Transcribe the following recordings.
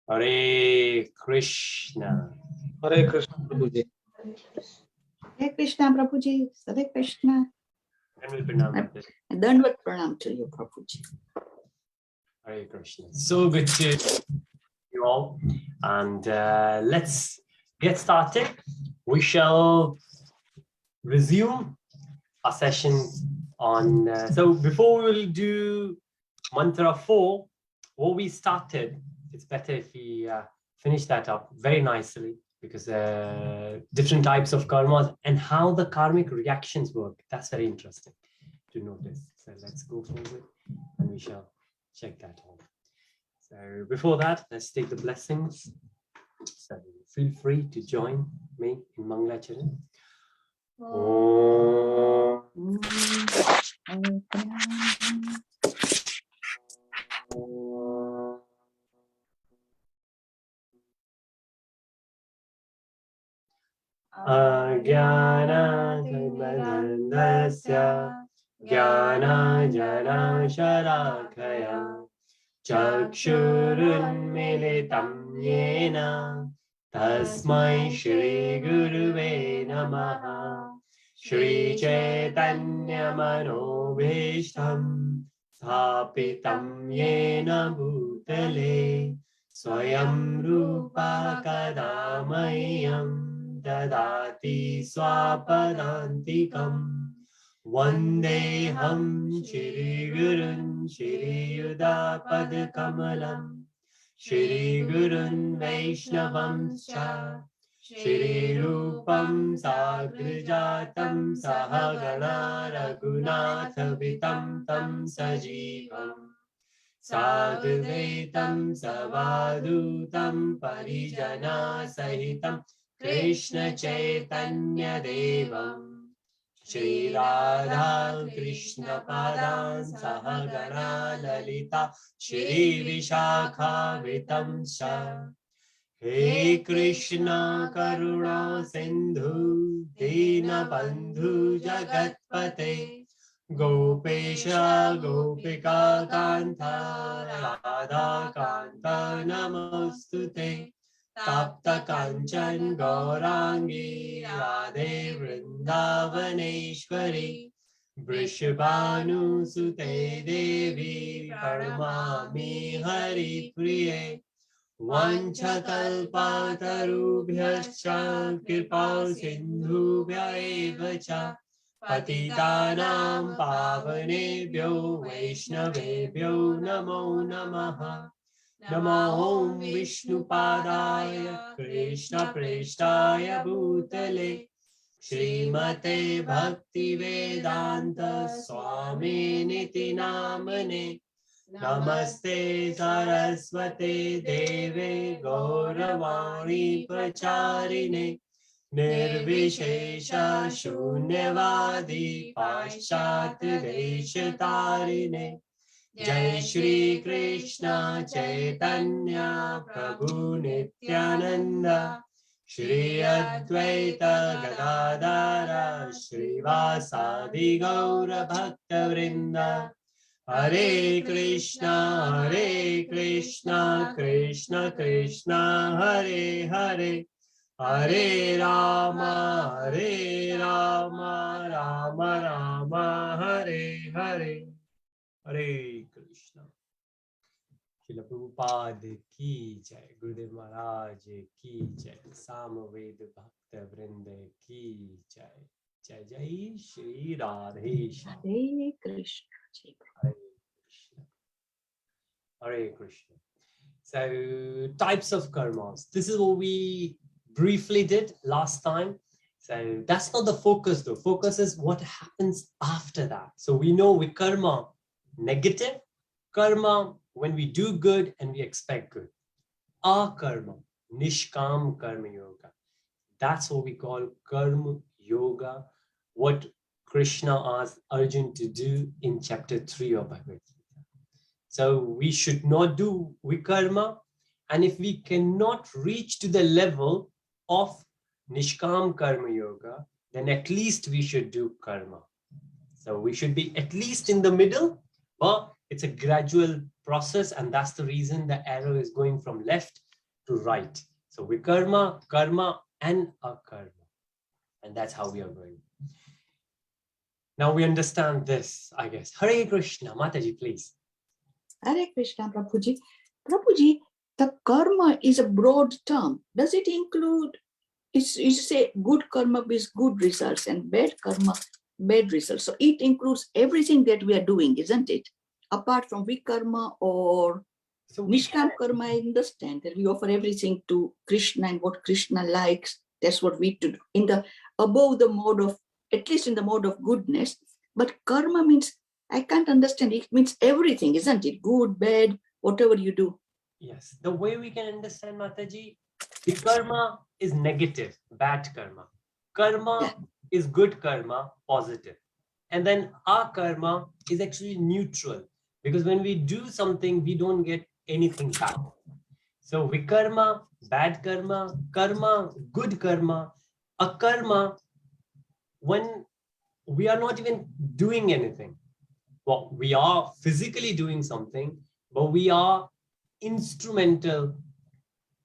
Hare Krishna. Hare Krishna, Prabhuji. Hare Krishna, Prabhuji. Hare Krishna. Dandvat pranam to you, Prabhuji. Hare Krishna. So good to see you all. And let's get started. We shall resume our session on. So before we will do mantra 4, what we started, it's better if we finish that up very nicely, because different types of karmas and how the karmic reactions work. That's very interesting to notice. So let's go forward and we shall check that out. So before that, let's take the blessings. So feel free to join me in Mangalacharan. Om. Ajnana Jnanandasya Jnana Jana Sharakaya Chakshurunmilitam Yena Tasmai Shri Guruve Namaha Shri Chaitanya Manobhishtam Sthapitam Yena Bhutale Swayam Rupa Kadamayyam Dadati Swapadantikam Vandeham Shri Gurun Shri Yuda Padkamalam Shri Gurun Vaishnavam Cha Shri Rupam Sagrijatam Sahagana Raghunatha Vitam Tam Sajivam Sadhvaitam Savadutam Parijana Sahitam Krishna Chaitanya Devam Shri Radha Krishna Padan Sahagana Lalita Shri Vishakha Vitam Sha He Krishna Karuna Sindhu Dina Bandhu Jagatpate Gopesha Gopika Kanta Radha Kanta Namostute Tapta Kanchan Gaurangi Radhe Vrindavaneshwari Vrishabhanu Sute Devi Pranamami Hari Priye Vanchakalpatarubhyascha Kripa Sindhubhya eva cha Patitanam Pavanebhyo Vaishnavebhyo Namo Namaha Namo Vishnu Padaya Krishna Preshtaya Bhutale Srimate Bhakti Vedanta Swami Niti Namane Namaste Saraswate Deve Gauravani Pracharine Nirvishesha Shunyavadi Paschat Deshatarine Jai Shri Krishna Chaitanya Prabhu Nityananda Shri Advaita Gadadara Shri Vasadi Gaura Bhakta Vrinda Hare Krishna Krishna Krishna Hare Hare Hare Rama Rama Rama Hare Hare Hare Krishna. Srila Prabhupada ki jai, Gurudev Maharaj ki jai, Samaveda Bhakta Vrinda ki jai. Jai Jai Shri Radhesha. Hare Krishna. Hare Krishna. Hare Krishna. So, types of karmas. This is what we briefly did last time. So, that's not the focus though. Focus is what happens after that. So, we know we karma negative, karma when we do good and we expect good. Akarma, Nishkam Karma Yoga. That's what we call Karma Yoga, what Krishna asked Arjun to do in chapter 3 of Bhagavad Gita. So we should not do vikarma, and if we cannot reach to the level of Nishkam Karma Yoga, then at least we should do karma. So we should be at least in the middle, but it's a gradual process, and that's the reason the arrow is going from left to right. So vikarma, karma, and akarma. And that's how we are going. Now we understand this, I guess. Hare Krishna. Mataji, please. Hare Krishna, Prabhuji. Prabhuji, the karma is a broad term. Does it include, you say good karma is good results and bad karma, bad results. So it includes everything that we are doing, isn't it? Apart from vikarma or So Nishkam karma, I understand that we offer everything to Krishna and what Krishna likes. That's what we do. In the above the mode of, at least in the mode of goodness. But karma means, I can't understand. It means everything, isn't it? Good, bad, whatever you do. yes, the way we can understand, Mataji, the karma is negative, bad karma. Karma is good karma, positive. And then our karma is actually neutral, because when we do something, we don't get anything back. So vikarma, bad karma, karma, good karma, akarma, when we are not even doing anything. Well, we are physically doing something, but we are instrumental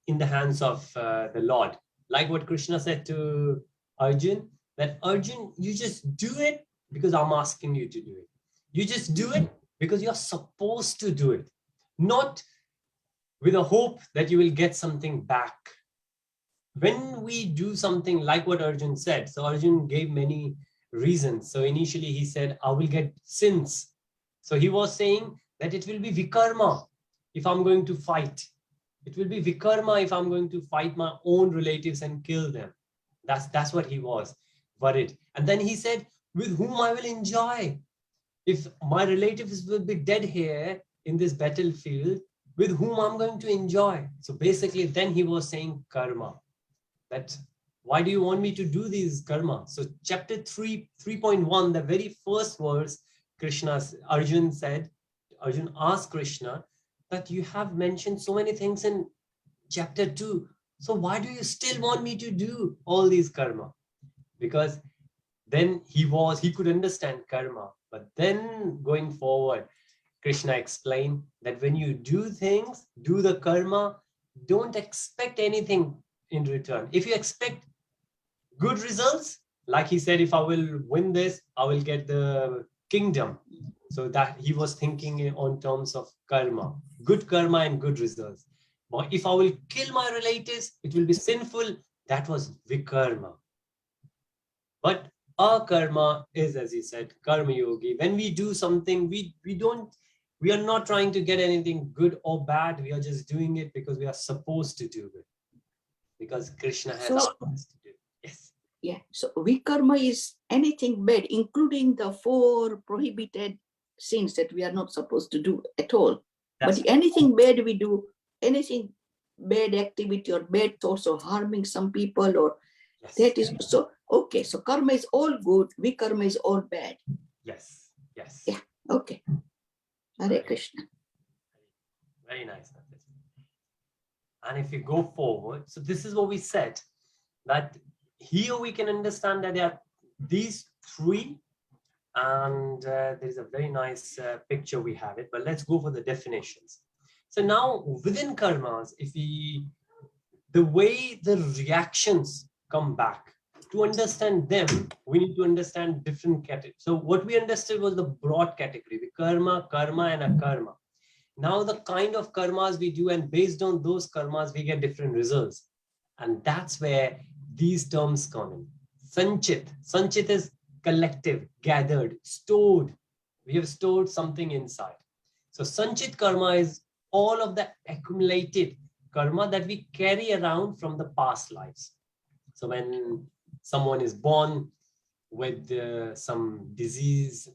in the hands of the Lord. Like what Krishna said to Arjun, that Arjun, you just do it because I'm asking you to do it. You just do it because you're supposed to do it, not with a hope that you will get something back. When we do something like what Arjun said, so Arjun gave many reasons. So initially he said, I will get sins. So he was saying that it will be vikarma if I'm going to fight. It will be vikarma if I'm going to fight my own relatives and kill them. That's what he was worried. And then he said, with whom I will enjoy. If my relatives will be dead here in this battlefield, with whom I'm going to enjoy. So basically, then he was saying karma. That why do you want me to do these karma? So chapter 3.1, the very first verse, Arjun asked Krishna that you have mentioned so many things in chapter 2. So why do you still want me to do all these karma? Because then he could understand karma. But then going forward, Krishna explained that when you do things, do the karma, don't expect anything in return. If you expect good results, like he said, if I will win this, I will get the kingdom. So that he was thinking on terms of karma, good karma and good results. But if I will kill my relatives, it will be sinful. That was vikarma. But our karma is, as he said, karma yogi. When we do something, we are not trying to get anything good or bad. We are just doing it because we are supposed to do it. Because Krishna has asked us to do it. Yes. Yeah. So vikarma is anything bad, including the 4 prohibited sins that we are not supposed to do at all. But anything bad we do, anything bad activity or bad thoughts or harming some people or that is so okay. So karma is all good, vikarma is all bad. Yes. Yes. Yeah. Okay. Hare Krishna. Very nice. And if you go forward, so this is what we said, that here we can understand that there are these 3, and there is a very nice picture we have it, but let's go for the definitions. So now within karmas, the way the reactions come back, to understand them, we need to understand different categories. So what we understood was the broad category, the karma, and akarma. Now the kind of karmas we do, and based on those karmas, we get different results. And that's where these terms come in. Sanchit is collective, gathered, stored. We have stored something inside. So Sanchit karma is all of the accumulated karma that we carry around from the past lives. So when someone is born with some disease,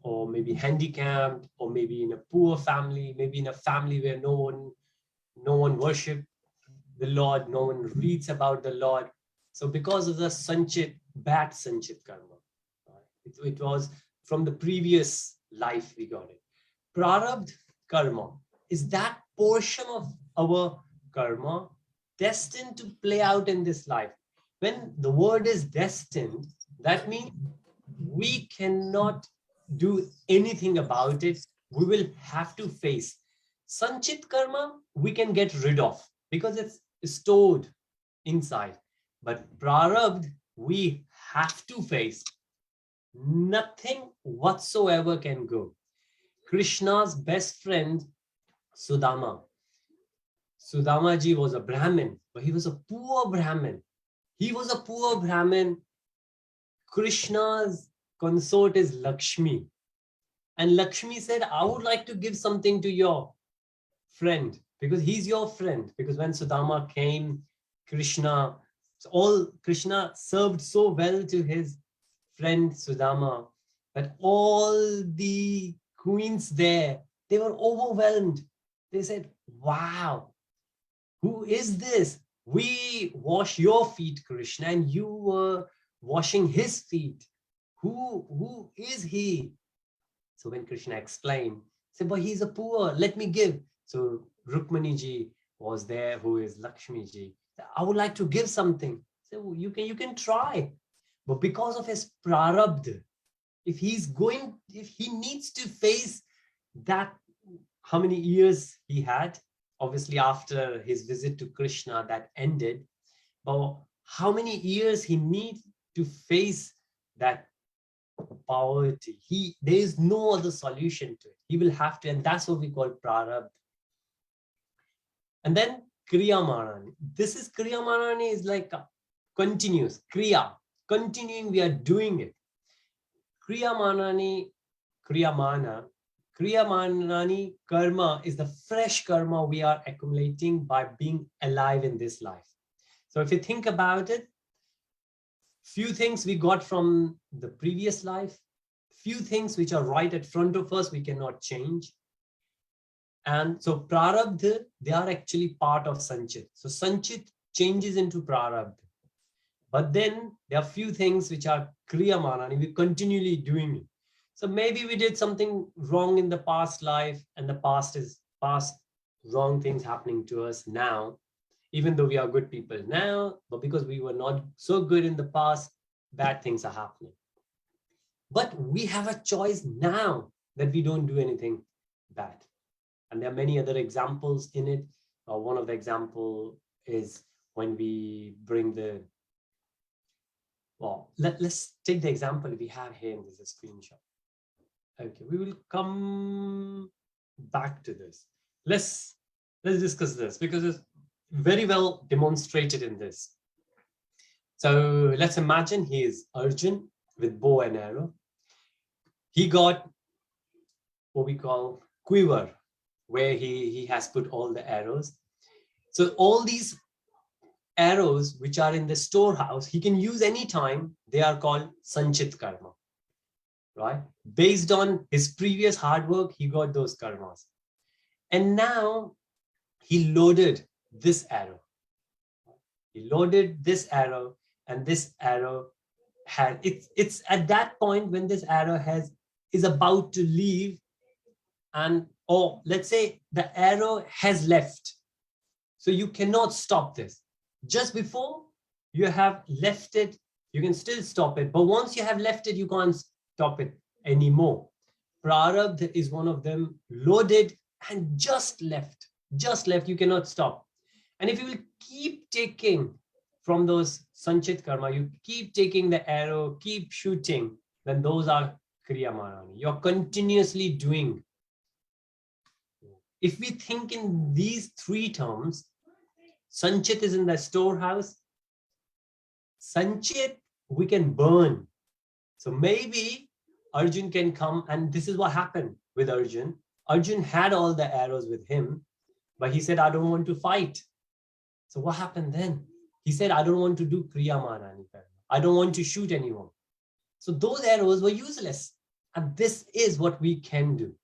or maybe handicapped, or maybe in a poor family, maybe in a family where no one worship the Lord, no one reads about the Lord. So because of the bad Sanchit karma, it was from the previous life we got it. Prarabdha karma is that portion of our karma destined to play out in this life. When the word is destined, that means we cannot do anything about it. We will have to face. Sanchit karma, we can get rid of. because it's stored inside. But Prarabdha, we have to face. Nothing whatsoever can go. Krishna's best friend, Sudama. Sudama ji was a Brahmin, but he was a poor Brahmin. He was a poor Brahmin. Krishna's consort is Lakshmi. And Lakshmi said, I would like to give something to your friend, because he's your friend. Because when Sudama came, Krishna served so well to his friend Sudama that all the queens there, they were overwhelmed. They said, wow, who is this? We wash your feet, Krishna, and you were washing his feet. Who is he? So when Krishna explained, he said, but he's a poor, let me give. So Rukmani ji was there, who is Lakshmi ji. I would like to give something. So you can try. But because of his prarabdha, if he needs to face that, how many years he had, obviously after his visit to Krishna that ended, but how many years he needs to face that poverty. There is no other solution to it. He will have to, and that's what we call prarabdha. And then Kriyamana. This is Kriyamana is like a continuous Kriya, continuing. We are doing it. Kriyamanani karma is the fresh karma we are accumulating by being alive in this life. So if you think about it, few things we got from the previous life, few things which are right in front of us we cannot change. And so Prarabdha, they are actually part of Sanchit. So Sanchit changes into Prarabdha. But then there are few things which are Kriyamana, and we're continually doing it. So maybe we did something wrong in the past life, and the past wrong things happening to us now, even though we are good people now, but because we were not so good in the past, bad things are happening. But we have a choice now that we don't do anything bad. And there are many other examples in it. One of the example is when we bring the, well, let's take the example we have here in this screenshot. Okay, we will come back to this. Let's discuss this because it's very well demonstrated in this. So let's imagine he is Arjun with bow and arrow. He got what we call quiver, where he has put all the arrows. So all these arrows which are in the storehouse, he can use any time. They are called Sanchit karma, right? Based on his previous hard work, he got those karmas. And now he loaded this arrow. He loaded this arrow, and this arrow had, it's at that point when this arrow is about to leave, and or let's say the arrow has left. So you cannot stop this. Just before you have left it, you can still stop it. But once you have left it, you can't stop it anymore. Prarabdha is one of them, loaded and just left. Just left, you cannot stop. And if you will keep taking from those Sanchit karma, you keep taking the arrow, keep shooting, then those are Kriyamana. You're continuously doing. If we think in these three terms, Sanchit is in the storehouse. Sanchit, we can burn. So maybe Arjun can come, and this is what happened with Arjun. Arjun had all the arrows with him, but he said, I don't want to fight. So what happened then? He said, I don't want to do Kriyamana. I don't want to shoot anyone. So those arrows were useless. And this is what we can do.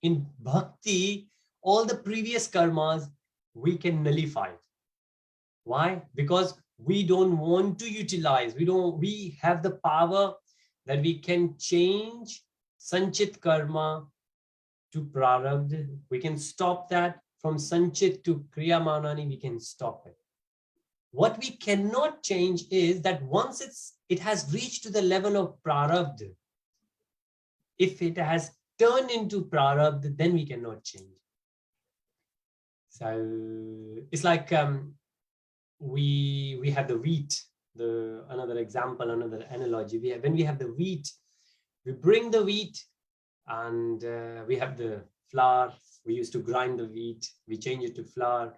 In bhakti, all the previous karmas, we can nullify. Why? Because we don't want to utilize. We have the power that we can change Sanchit karma to Prarabdha. We can stop that. From Sanchit to Kriyamanani, we can stop it. What we cannot change is that once it has reached to the level of Prarabdha, if it has turned into Prarabdha, then we cannot change. So it's like we have the wheat. Another example, another analogy. When we have the wheat, we bring the wheat, and we have the flour. We used to grind the wheat. We change it to flour,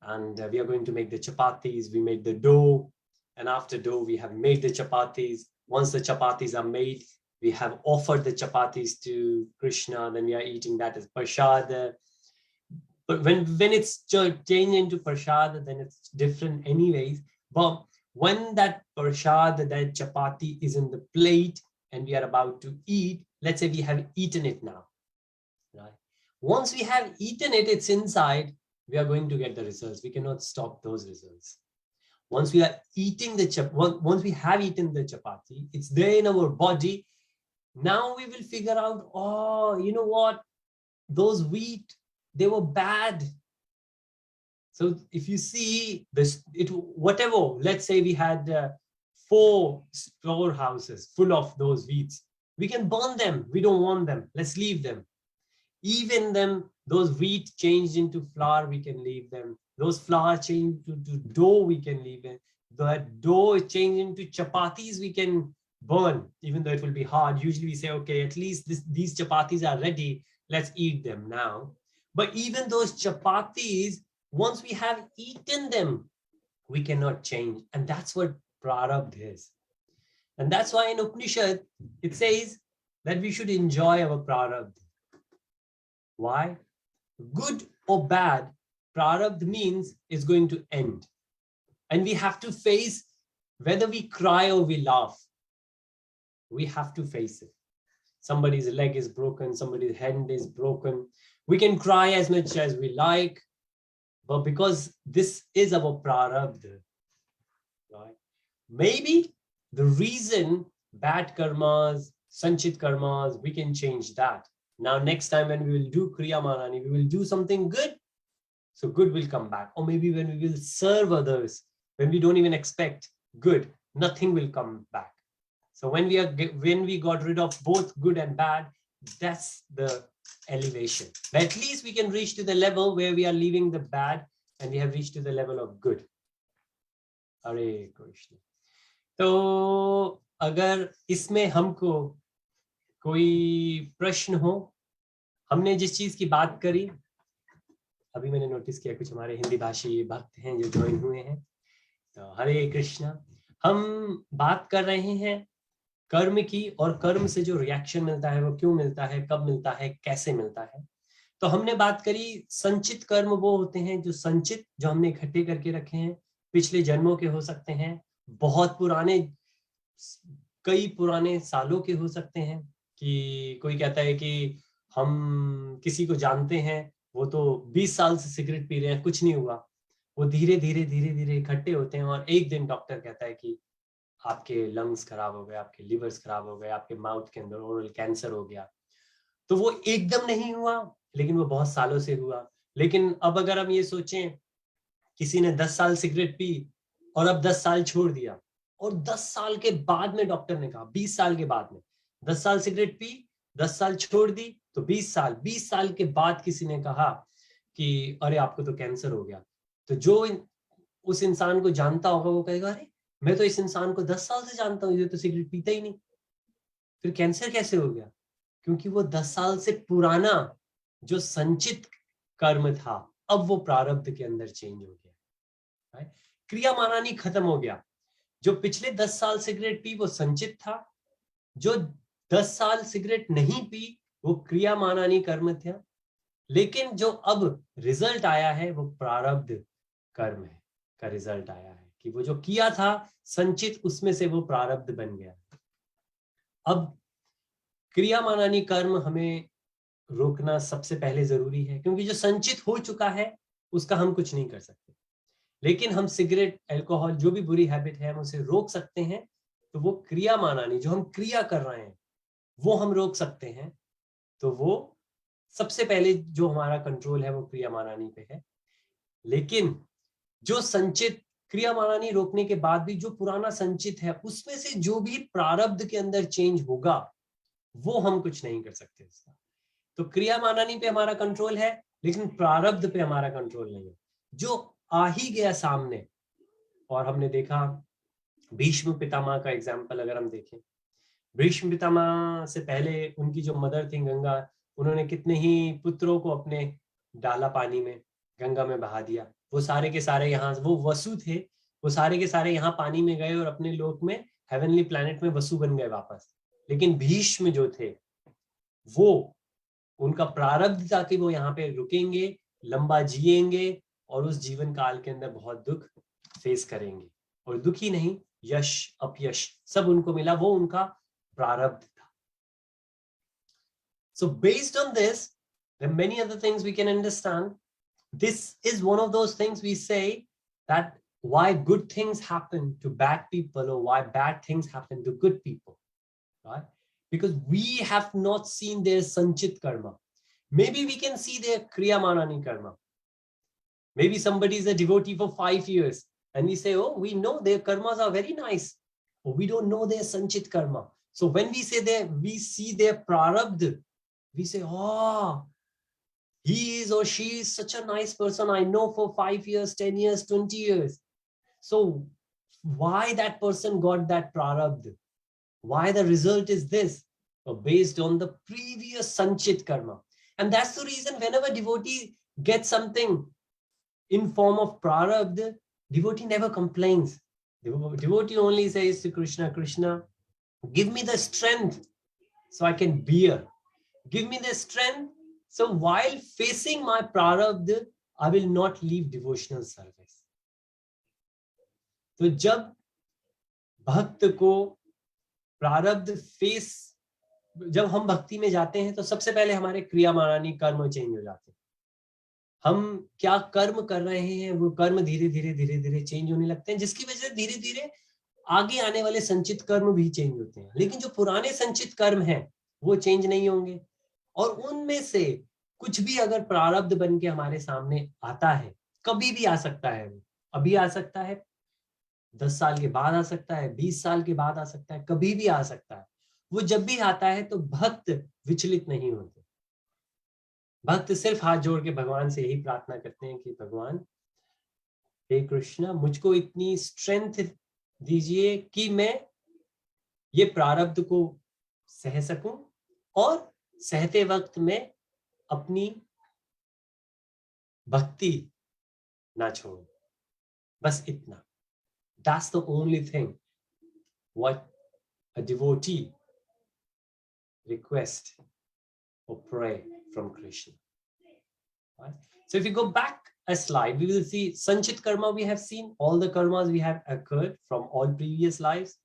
and we are going to make the chapatis. We made the dough, and after dough, we have made the chapatis. Once the chapatis are made, we have offered the chapatis to Krishna. Then we are eating that as prasad. But when it's changed into prasad, then it's different anyways. But when that prasad, that chapati is in the plate and we are about to eat, let's say we have eaten it now, right? Once we have eaten it, it's inside, we are going to get the results. We cannot stop those results. Once we are eating once we have eaten the chapati, it's there in our body. Now we will figure out, oh, you know what? Those wheat, they were bad. So if you see this, whatever, let's say we had 4 storehouses full of those wheats, we can burn them. We don't want them. Let's leave them. Even them, those wheat changed into flour, we can leave them. Those flour changed to dough, we can leave it. That dough changed into chapatis, we can burn, even though it will be hard. Usually we say, okay, at least these chapatis are ready. Let's eat them now. But even those chapatis, once we have eaten them, we cannot change. And that's what Prarabdha is. And that's why in Upanishad, it says that we should enjoy our Prarabdha. Why? Good or bad, Prarabdha means it's going to end. And we have to face, whether we cry or we laugh, we have to face it. Somebody's leg is broken, somebody's hand is broken. We can cry as much as we like, but because this is our Prarabdha, right? Maybe the reason bad karmas, Sanchit karmas, we can change that. Now, next time when we will do Kriyamana, we will do something good, so good will come back. Or maybe when we will serve others, when we don't even expect good, nothing will come back. So when we got rid of both good and bad, that's the elevation. But at least we can reach to the level where we are leaving the bad and we have reached to the level of good. Hare Krishna. तो अगर इसमें हमको कोई प्रश्न हो, हमने जिस चीज की बात करी, अभी मैंने नोटिस किया कुछ हमारे हिंदी भाषी भक्त हैं जो ज्वाइन हुए हैं, तो हरे कृष्णा, हम बात कर रहे हैं कर्म की, और कर्म से जो रिएक्शन मिलता है वो क्यों मिलता है, कब मिलता है, कैसे मिलता है. तो हमने बात करी संचित कर्म वो होते हैं जो संचित, जो हमने इकट्ठे करके रखे हैं, पिछले जन्मों के हो सकते हैं, बहुत पुराने, कई पुराने सालों के हो सकते हैं. कि कोई कहता है कि हम किसी को जानते हैं, वो तो 20 साल से सिगरेट पी रहे हैं, कुछ नहीं हुआ. वो धीरे धीरे धीरे धीरे इकट्ठे होते हैं और एक दिन डॉक्टर कहता है कि आपके लंग्स खराब हो गए, आपके लिवर्स खराब हो गए, आपके माउथ के अंदर ओरल कैंसर हो गया. तो वो एकदम नहीं हुआ, लेकिन वो बहुत सालों से हुआ. लेकिन अब अगर हम ये सोचें, किसी ने 10 साल सिगरेट पी और अब 10 साल छोड़ दिया, और 10 साल के बाद में डॉक्टर ने कहा, 20 साल के बाद में, 10 साल सिगरेट पी, 10 साल छोड़ दी, तो 20 साल के बाद किसी ने कहा कि अरे आपको तो कैंसर हो गया. तो जो उस इंसान को जानता होगा वो कहेगा, अरे मैं तो इस इंसान को 10 साल से जानता हूँ, ये तो सिगरेट पीता ही नहीं, फिर कैंसर कैसे हो गया? क्योंकि वो 10 साल से पुराना जो संचित कर्म था, अब वो प्रारब्ध के अंदर चेंज हो गया. क्रियामानानी खत्म हो गया. जो पिछले 10 साल सिगरेट पी वो संचित था, जो 10 साल सिगरेट नहीं पी वो क्रियामानानी कर्म था. लेकिन जो अब रिजल्ट आया है वो प्रारब्ध कर्म है का रिजल्ट आया है, कि वो जो किया था संचित, उसमें से वो प्रारब्ध बन गया. अब क्रियामानानी कर्म हमें रोकना सबसे पहले जरूरी है, क्योंकि जो संचित हो चुका है उसका हम कुछ नहीं कर सकते. लेकिन हम सिगरेट, अल्कोहल, जो भी बुरी हैबिट है हम उसे रोक सकते हैं. तो वो क्रियामानानी, जो हम क्रिया कर रहे हैं वो हम रोक सकते हैं. तो वो सबसे पहले जो हमारा कंट्रोल है वो क्रियामानानी पे है. लेकिन जो संचित, क्रियामानानी रोकने के बाद भी जो पुराना संचित है उसमें से जो भी प्रारब्ध के अंदर चेंज होगा वो हम कुछ नहीं कर सकते उसका. तो क्रियामानानी पे हमारा कंट्रोल है, लेकिन प्रारब्ध पे हमारा कंट्रोल नहीं है। जो आ ही गया सामने, और हमने देखा भीष्म पितामह का एग्जाम्पल अगर हम देखें, भीष्म पितामह से पहले उनकी जो मदर थी गंगा, उन्होंने कितने ही पुत्रों को अपने डाला पानी में, गंगा में बहा दिया। वो सारे के सारे यहाँ, वो वसु थे, वो सारे के सारे यहाँ पानी में गए और अपने लोक में, हेवनली प्लैनेट में वसु बन गए वापस। लेकिन भीष्म जो थे, वो उनका प्रारब्ध था कि वो यहाँ पे रुकेंगे, लंबा जिएंगे और उस जीवन काल के अंदर बहुत दुख फेस करेंगे। और दुख ही नहीं, यश अपयश सब उनको मिला, वो उनका प्रारब्ध था। So based on this, there are many other things we can understand. This is one of those things we say that why good things happen to bad people or why bad things happen to good people, right? Because we have not seen their Sanchit karma. Maybe we can see their Kriyamana karma. Maybe somebody is a devotee for 5 years and we say, oh, we know their karmas are very nice. But we don't know their Sanchit karma. So when we say that we see their Prarabdha, we say, oh, he is or she is such a nice person. I know for 5 years, 10 years, 20 years. So why that person got that Prarabdha? Why the result is this? Well, based on the previous Sanchit karma. And that's the reason whenever devotee gets something in form of Prarabdha, devotee never complains. Devotee only says to Krishna, Krishna, give me the strength so I can bear. Give me the strength so while facing my Prarabdha, I will not leave devotional service. तो जब भक्त को प्रारब्ध face, जब हम भक्ति में जाते हैं तो सबसे पहले हमारे क्रियामानी कर्म चेंज हो जाते हैं। हम क्या कर्म कर रहे हैं वो कर्म धीरे धीरे चेंज होने लगते हैं, जिसकी वजह से धीरे धीरे आगे आने वाले संचित कर्म भी चेंज होते हैं। लेकिन जो पुराने संचित कर्म हैं वो चेंज नहीं होंगे, और उनमें से कुछ भी अगर प्रारब्ध बन के हमारे सामने आता है, कभी भी आ सकता है, अभी आ सकता है, 10 साल के बाद आ सकता है, 20 साल के बाद आ सकता है, कभी भी आ सकता है। वो जब भी आता है तो भक्त विचलित नहीं होते। भक्त सिर्फ हाथ जोड़ के भगवान से यही प्रार्थना करते हैं कि भगवान, हे कृष्णा, मुझको इतनी स्ट्रेंथ दीजिए कि मैं ये प्रारब्ध को सह सकूं और सहते वक्त में अपनी भक्ति ना छोड़ूं। बस इतना। That's the only thing what a devotee request or pray from Krishna. Right? So if you go back a slide, we will see Sanchit karma we have seen, all the karmas we have occurred from all previous lives.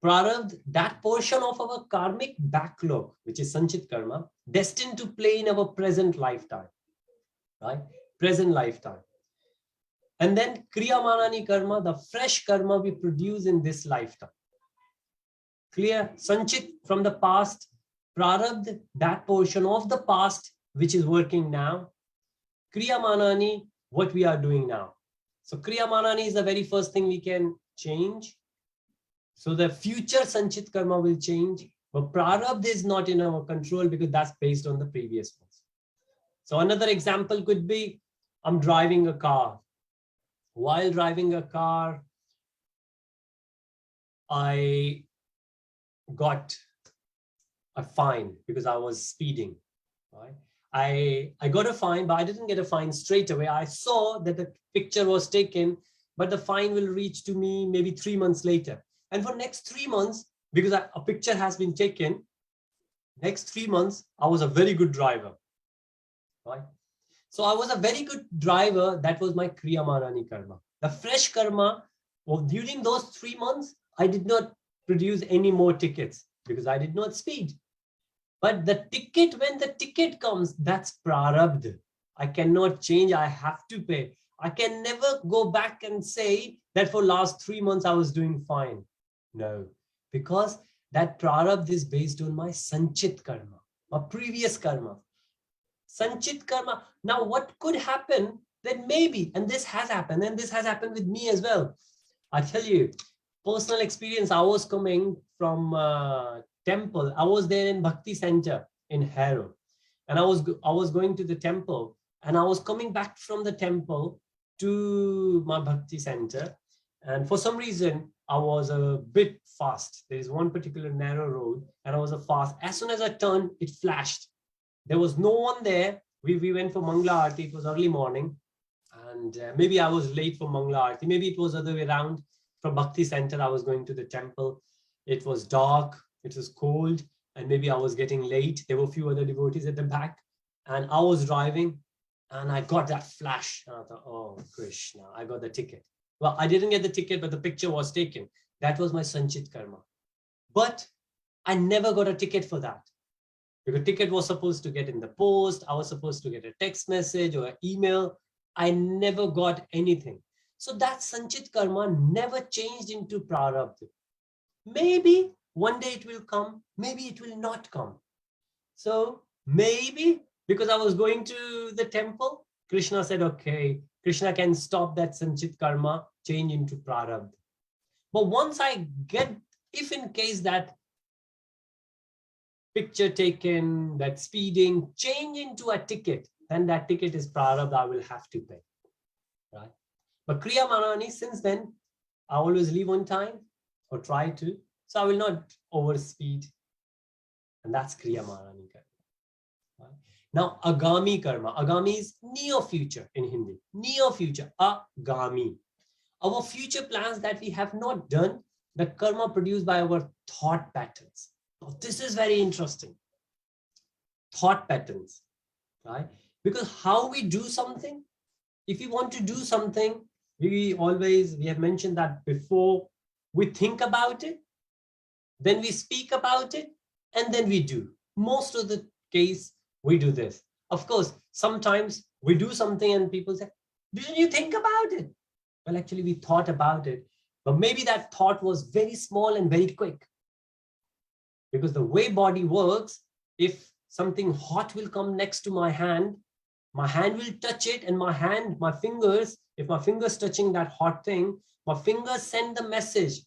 Prarabdha, that portion of our karmic backlog, which is Sanchit karma, destined to play in our present lifetime, right? Present lifetime. And then Kriyamana karma, the fresh karma we produce in this lifetime. Clear? Sanchit from the past, Prarabdha, that portion of the past which is working now. Kriyamanani, what we are doing now. So Kriyamanani is the very first thing we can change. So the future Sanchit karma will change, but Prarabdha is not in our control because that's based on the previous ones. So another example could be, I'm driving a car. While driving a car, I got a fine because I was speeding, right? I got a fine, but I didn't get a fine straight away. I saw that the picture was taken, but the fine will reach to me maybe 3 months later. And for next 3 months, because a picture has been taken, next 3 months, I was a very good driver, right? So I was a very good driver. That was my Kriyamanani karma. The fresh karma, well, during those 3 months, I did not produce any more tickets because I did not speed. But the ticket, when the ticket comes, that's Prarabdha. I cannot change. I have to pay. I can never go back and say that for last 3 months, I was doing fine. No, because that Prarabdha is based on my Sanchit karma, my previous karma. Sanchit karma. Now, what could happen that maybe, and this has happened, and this has happened with me as well. I tell you, personal experience, I was coming from temple. I was there in Bhakti Center in Harrow. And I was going to the temple. and I was coming back from the temple to my bhakti center, and for some reason I was a bit fast. There is one particular narrow road, and I was a fast. As soon as I turned, it flashed. There was no one there. We went for Mangla Aarti. It was early morning, and maybe I was late for Mangla Aarti. Maybe it was other way around. From Bhakti Center, I was going to the temple. It was dark. It was cold, and maybe I was getting late. There were a few other devotees at the back, and I was driving, and I got that flash. And I thought, oh, Krishna, I got the ticket. Well, I didn't get the ticket, but the picture was taken. That was my Sanchit karma. But I never got a ticket for that. Because ticket was supposed to get in the post. I was supposed to get a text message or an email. I never got anything. So that Sanchit karma never changed into Prarabdha. Maybe one day it will come. Maybe it will not come. So maybe because I was going to the temple, Krishna said, okay, Krishna can stop that Sanchit karma, change into Prarabdha. But once I get, if in case that picture taken, that speeding, change into a ticket, then that ticket is Prarabdha, I will have to pay, right? But Kriyamana, since then, I always leave on time or try to, so I will not overspeed, and that's Kriyamana. Right? Now, Agami karma. Agami is near future in Hindi. Near future, Agami. Our future plans that we have not done, the karma produced by our thought patterns. Now, this is very interesting. Thought patterns, right? Because how we do something, if we want to do something, we have mentioned that before, we think about it, then we speak about it, and then we do. Most of the case, we do this. Of course, sometimes we do something and people say, didn't you think about it? Well, actually, we thought about it, but maybe that thought was very small and very quick. Because the way body works, if something hot will come next to my hand will touch it, and my fingers, if my fingers touching that hot thing, my fingers send the message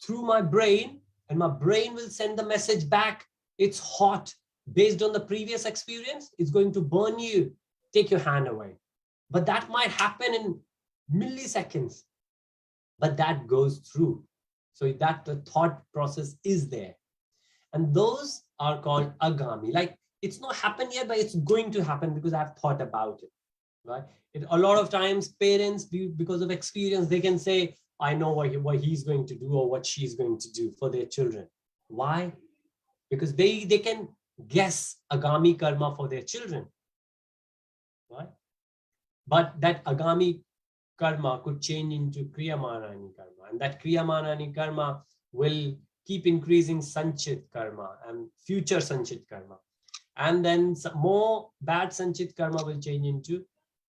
through my brain, and my brain will send the message back. It's hot. Based on the previous experience, it's going to burn you. Take your hand away. But that might happen in milliseconds. But that goes through. So that the thought process is there. And those are called Agami. Like, it's not happened yet, but it's going to happen because I've thought about it. Right? A lot of times parents, because of experience, they can say, I know what he's going to do or what she's going to do for their children. Why? Because they can guess Agami karma for their children. Right? But that Agami karma could change into Kriyamana karma. And that Kriyamana karma will keep increasing Sanchit karma and future Sanchit karma. And then some more bad Sanchit karma will change into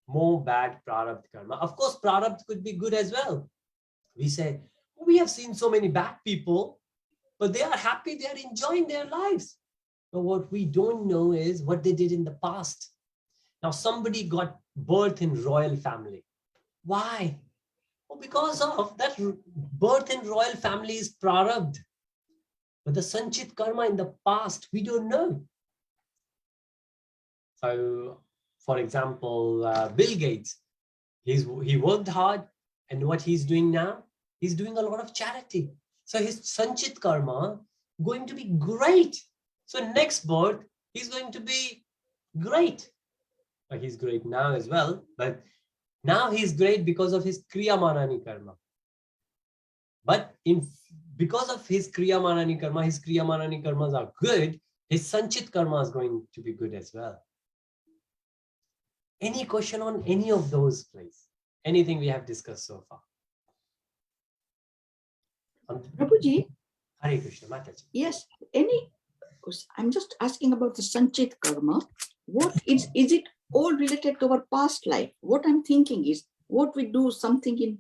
more bad Prarabdha karma. Of course, Prarabdha could be good as well. We say, we have seen so many bad people, but they are happy, they are enjoying their lives. But what we don't know is what they did in the past. Now, somebody got birth in royal family. Why? Well, because of that birth in royal family is Prarabdha. But the Sanchit karma in the past, we don't know. So, for example, Bill Gates, he worked hard, and what he's doing now, he's doing a lot of charity. So his Sanchit karma going to be great. So next birth, he's going to be great. But he's great now as well. But now he's great because of his Kriyamana karma. But because of his Kriyamana karmas are good, his Sanchit karma is going to be good as well. Any question on any of those, please? Anything we have discussed so far? Prabhuji, Hare Krishna, Mataji. yes, I'm just asking about the Sanchit karma. What is it all related to our past life? What I'm thinking is, what we do something in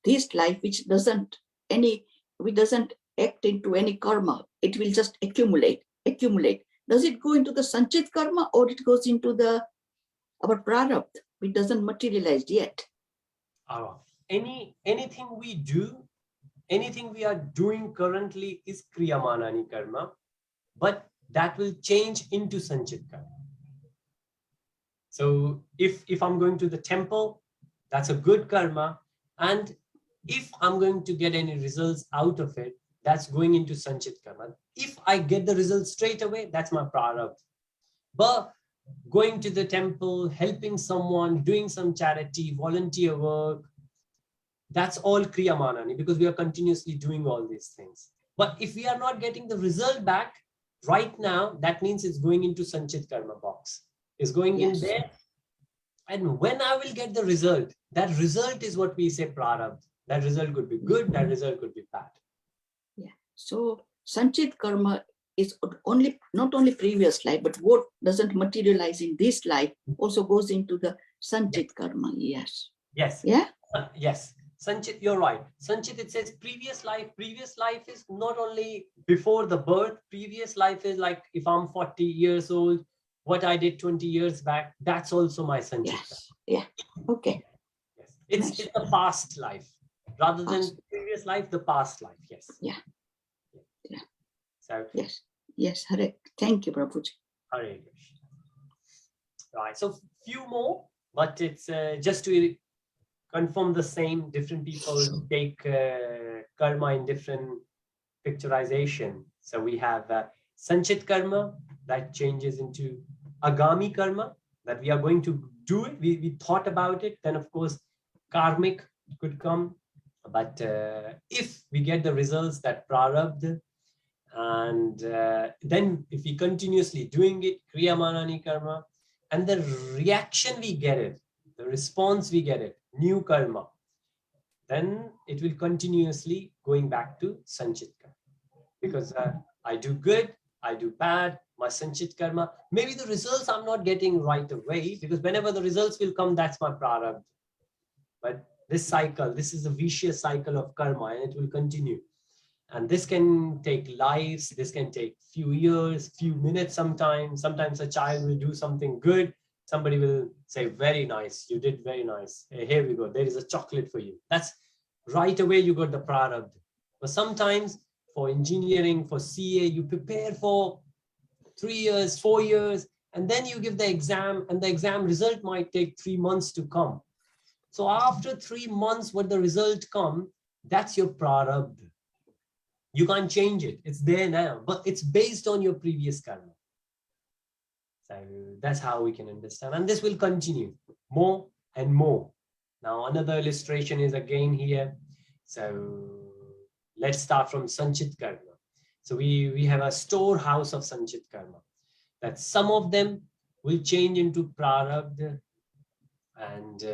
this life which doesn't act into any karma, it will just accumulate. Does it go into the Sanchit karma, or it goes into our Prarabdha, which doesn't materialize yet? Anything we do, anything we are doing currently is Kriyamana karma, but that will change into Sanchit karma. So if I'm going to the temple, that's a good karma. And if I'm going to get any results out of it, that's going into Sanchit karma. If I get the results straight away, that's my Prarabdha. But going to the temple, helping someone, doing some charity, volunteer work, that's all Kriyamana, because we are continuously doing all these things. But if we are not getting the result back right now, that means it's going into Sanchit karma box. It's going in there. And when I will get the result, that result is what we say Prarabdha. That result could be good, that result could be bad. Yeah. So Sanchit karma is only not only previous life, but what doesn't materialize in this life also goes into the Sanchit karma. Yes. Yes. Yeah. Yes. Sanchit, you're right. Sanchit, it says previous life. Previous life is not only before the birth. Previous life is like if I'm 40 years old, what I did 20 years back, that's also my Sanchit. Yes. Yeah. Okay. Yes. It's the past life. Rather than Past. previous life, the past life. Yes. Yeah. Yeah. So yes. Yes. Hare. Thank you, Prabhuji. Hare Krishna. Right. So few more, but it's just to confirm the same. Different people take karma in different picturization. So we have Sanchit karma that changes into Agami karma, that we are going to do it. We thought about it. Then of course, Karmic could come. But if we get the results, that Prarabdha, and then if we continuously doing it, Kriyamana karma, and the reaction we get it, the response we get it, new karma, then it will continuously going back to Sanchit karma. Because I do good, I do bad, my Sanchit karma, maybe the results I'm not getting right away, because whenever the results will come, that's my Prarabdha. But this cycle, this is a vicious cycle of karma, and it will continue. And this can take lives, this can take few years, few minutes sometimes. Sometimes a child will do something good. Somebody will say, very nice, you did very nice. Hey, here we go, there is a chocolate for you. That's right away you got the Prarabdha. But sometimes for engineering, for CA, you prepare for 3 years, 4 years, and then you give the exam, and the exam result might take 3 months to come. So after 3 months, when the result come, that's your Prarabdha. You can't change it. It's there now, but it's based on your previous karma. So that's how we can understand. And this will continue more and more. Now, another illustration is again here. So let's start from Sanchit karma. So we have a storehouse of Sanchit karma, that some of them will change into Prarabdha. And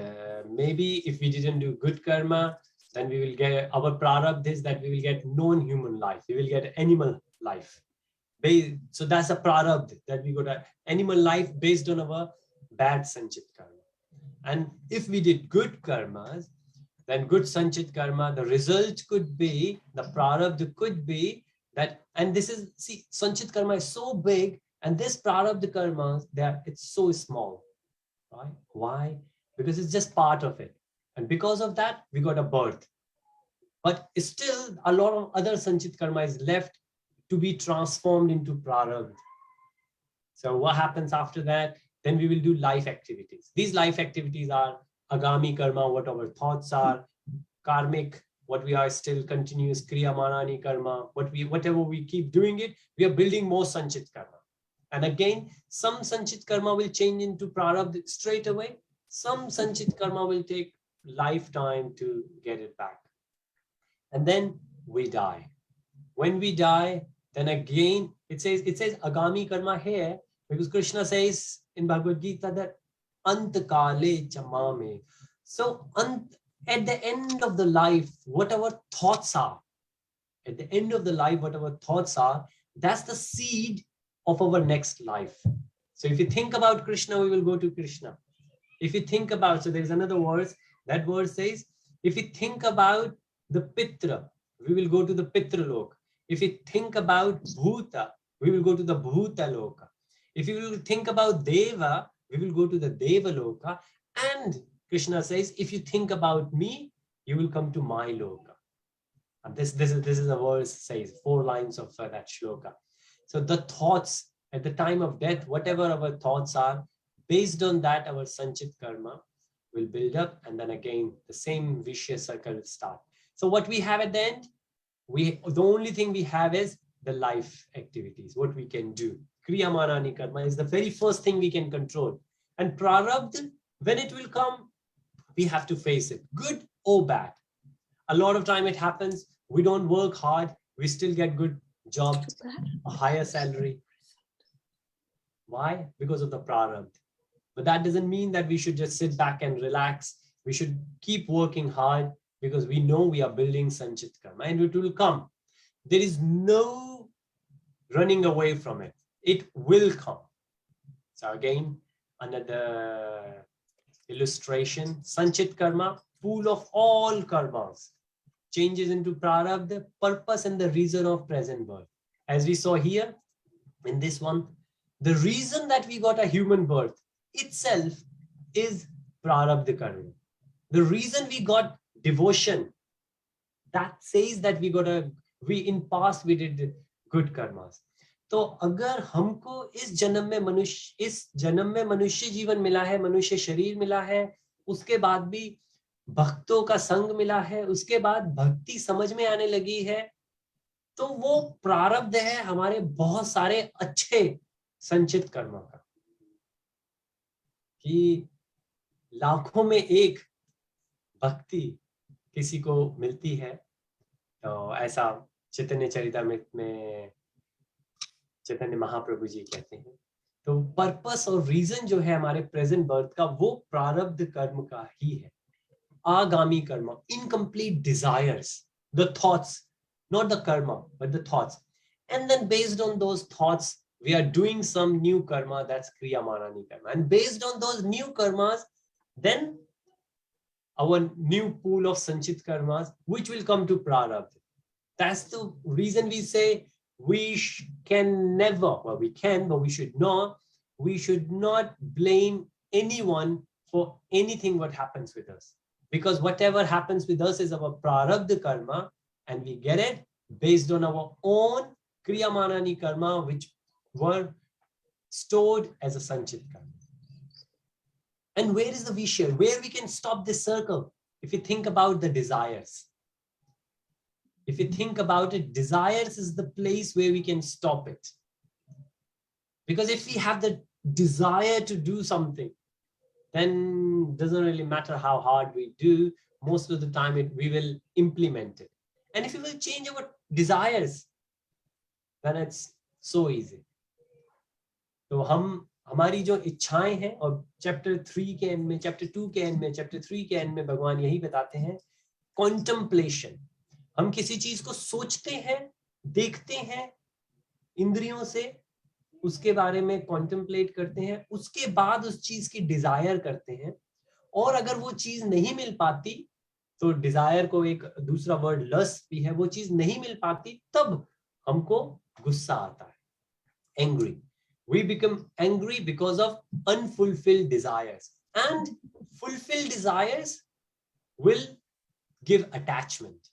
maybe if we didn't do good karma, then we will get our Prarabdha is that we will get non-human life. We will get animal life. So that's a Prarabdha, that we got an animal life based on our bad Sanchit karma. And if we did good karmas, then good Sanchit karma, the result could be, the Prarabdha could be that, and this is, see, Sanchit karma is so big, and this Prarabdha karma, it's so small, right? Why? Because it's just part of it. And because of that, we got a birth. But still, a lot of other Sanchit karma is left to be transformed into Prarabdha. So what happens after that? Then we will do life activities. These life activities are Agami karma, what our thoughts are, Karmic, what we are still continuous, Kriyamana karma, whatever we keep doing it, we are building more Sanchit karma. And again, some Sanchit karma will change into Prarabdha straight away. Some Sanchit karma will take lifetime to get it back. And then we die. When we die, then again, it says Agami karma here, because Krishna says in Bhagavad Gita that Antakale chamame. So at the end of the life, whatever thoughts are, at the end of the life, whatever thoughts are, that's the seed of our next life. So if you think about Krishna, we will go to Krishna. If you think about, so there's another verse, that verse says, if you think about the Pitra, we will go to the Pitra Loka. If you think about Bhuta, we will go to the Bhuta Loka. If you will think about Deva, we will go to the Deva Loka. And Krishna says, if you think about me, you will come to my Loka. And this is a verse, says 4 lines of that shloka. So the thoughts at the time of death, whatever our thoughts are, Based on that, our Sanchit karma will build up, and then again the same vicious circle will start. So what we have at the end, the only thing we have is the life activities, what we can do. Kriyamana karma is the very first thing we can control. And Prarabdha, when it will come, we have to face it, good or bad. A lot of time it happens, we don't work hard, we still get good job, a higher salary. Why? Because of the Prarabdha. But that doesn't mean that we should just sit back and relax. We should keep working hard, because we know we are building Sanchit karma and it will come. There is no running away from it. It will come. So again, another illustration, Sanchit karma, pool of all karmas, changes into Prarabdha, purpose and the reason of present birth. As we saw here in this one, the reason that we got a human birth itself is Prarabdha karma. The reason we got devotion, that says that we in past we did good karmas. तो अगर हमको इस जन्म में मनुष्य जीवन मिला है, मनुष्य शरीर मिला है, उसके बाद भी भक्तों का संग मिला है, उसके बाद भक्ति समझ में आने लगी है, तो वो प्रारब्ध है हमारे बहुत सारे अच्छे संचित कर्म का, कि लाखों में एक भक्ति किसी को मिलती है. तो ऐसा चैतन्य चरितामृत में चैतन्य महाप्रभु जी कहते हैं. तो पर्पस और रीजन जो है हमारे प्रेजेंट बर्थ का, वो प्रारब्ध कर्म का ही है. आगामी कर्म, incomplete desires, the thoughts, not the karma but the thoughts, and then based on those thoughts we are doing some new karma, that's Kriyamana karma, and based on those new karmas then our new pool of Sanchit karmas which will come to Prarabdha. That's the reason we say we can never, well we can but we should not blame anyone for anything what happens with us, because whatever happens with us is our Prarabdha karma, and we get it based on our own Kriyamana karma which were stored as a Sanchit karma. And where is the vishya? Where we can stop this circle? If you think about the desires. If you think about it, desires is the place where we can stop it. Because if we have the desire to do something, then it doesn't really matter how hard we do, most of the time we will implement it. And if we will change our desires, then it's so easy. तो हमारी जो इच्छाएं हैं, और chapter 3 के and में, chapter 2 के and में, चैप्टर 3 के एंड में भगवान यही बताते हैं, कॉन्टेम्पलेशन. हम किसी चीज को सोचते हैं, देखते हैं इंद्रियों से, उसके बारे में कॉन्टेम्पलेट करते हैं, उसके बाद उस चीज की डिजायर करते हैं, और अगर वो चीज नहीं मिल पाती, तो डिजायर को एक दूसरा वर्ड लस्ट भी है, वो चीज नहीं मिल पाती, तब हमको गुस्सा आता है, angry. We become angry because of unfulfilled desires, and fulfilled desires will give attachment.